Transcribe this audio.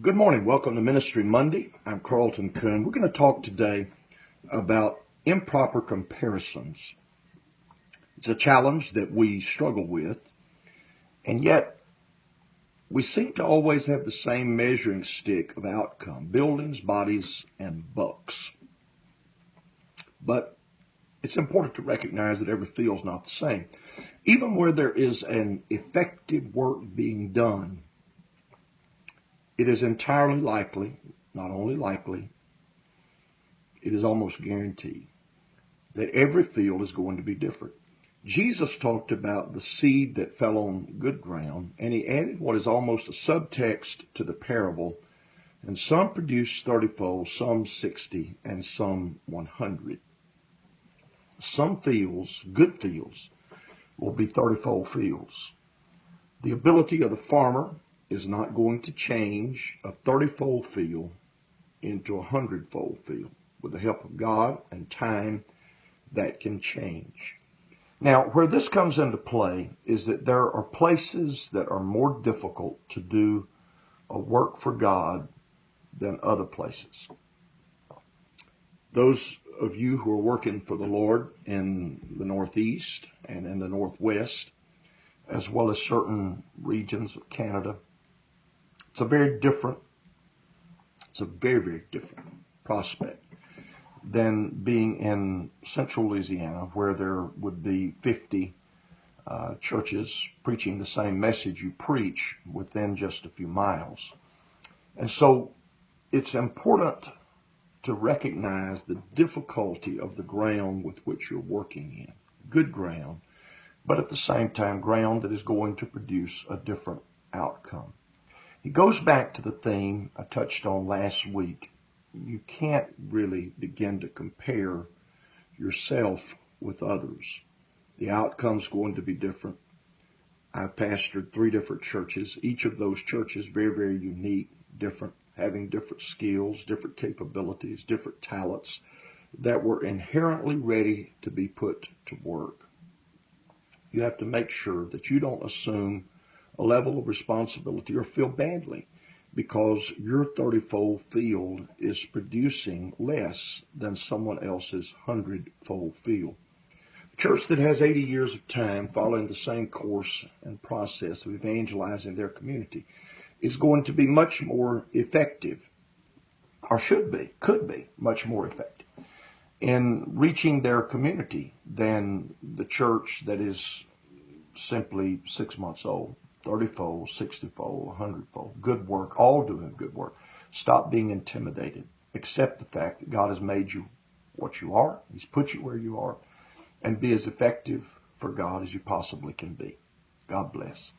Good morning. Welcome to Ministry Monday. I'm Carlton Kuhn. We're going to talk today about improper comparisons. It's a challenge that we struggle with, and yet we seem to always have the same measuring stick of outcome: buildings, bodies, and bucks. But it's important to recognize that every field is not the same. Even where there is an effective work being done, it is entirely likely, not only likely, it is almost guaranteed that every field is going to be different. Jesus talked about the seed that fell on good ground, and he added what is almost a subtext to the parable, and some produced 30-fold, some 60, and some 100. Some fields, good fields, will be 30-fold fields. The ability of the farmer is not going to change a 30-fold field into a 100-fold field. With the help of God and time, that can change. Now, where this comes into play is that there are places that are more difficult to do a work for God than other places. Those of you who are working for the Lord in the Northeast and in the Northwest, as well as certain regions of Canada, it's a very, very different prospect than being in central Louisiana, where there would be 50 churches preaching the same message you preach within just a few miles. And so it's important to recognize the difficulty of the ground with which you're working in. Good ground, but at the same time, ground that is going to produce a different outcome. It goes back to the theme I touched on last week. You can't really begin to compare yourself with others. The outcome's going to be different. I've pastored 3 different churches. Each of those churches very, very unique, different, having different skills, different capabilities, different talents that were inherently ready to be put to work. You have to make sure that you don't assume a level of responsibility or feel badly because your 30-fold field is producing less than someone else's 100-fold field. A church that has 80 years of time following the same course and process of evangelizing their community is going to be much more effective, or could be much more effective in reaching their community than the church that is simply 6 months old. 30-fold, 60-fold, 100-fold. Good work, all doing good work. Stop being intimidated. Accept the fact that God has made you what you are. He's put you where you are. And be as effective for God as you possibly can be. God bless.